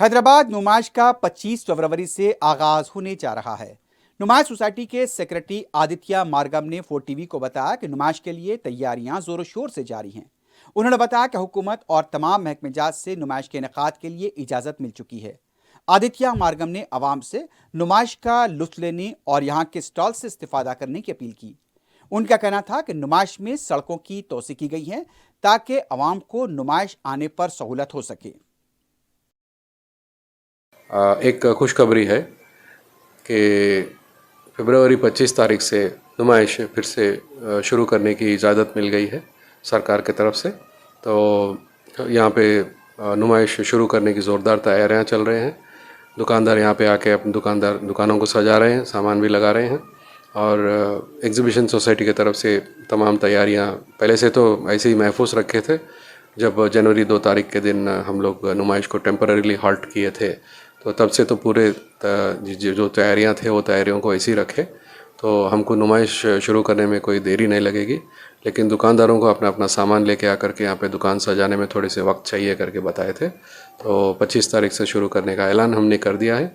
हैदराबाद नुमाइश का 25 फरवरी से आगाज होने जा रहा है। नुमाइश सोसाइटी के सेक्रेटरी आदित्य मार्गम ने 4TV को बताया कि नुमाइश के लिए तैयारियां जोरों शोर से जारी हैं। उन्होंने बताया कि हुकूमत और तमाम महकमेजात से नुमाइश के इनेकाद के लिए इजाजत मिल चुकी है। आदित्य मार्गम ने अवाम से नुमाइश का लुत्फ लेने और यहाँ के स्टॉल से इस्तेफादा करने की अपील की। उनका कहना था कि नुमाइश में सड़कों की तोसी की गई है ताकि अवाम को नुमाइश आने पर सहूलत हो सके। एक खुशखबरी है कि फरवरी 25 तारीख से नुमाइश फिर से शुरू करने की इजाज़त मिल गई है सरकार की तरफ से। तो यहाँ पे नुमाइश शुरू करने की ज़ोरदार तैयारियाँ चल रहे हैं। दुकानदार यहाँ पे आके अपनी दुकानों को सजा रहे हैं, सामान भी लगा रहे हैं और एग्ज़िबिशन सोसाइटी की तरफ से तमाम तैयारियाँ पहले से तो ऐसे ही महफूज रखे थे। जब जनवरी 2 तारीख के दिन हम लोग नुमाइश को टेम्पररीली हॉल्ट किए थे, तो तब से तो पूरे जो तैयारियां थे वो तैयारियों को ऐसे ही रखे। तो हमको नुमाइश शुरू करने में कोई देरी नहीं लगेगी, लेकिन दुकानदारों को अपना अपना सामान लेके आकर के यहाँ पे दुकान सजाने में थोड़े से वक्त चाहिए करके बताए थे। तो 25 तारीख से शुरू करने का ऐलान हमने कर दिया है।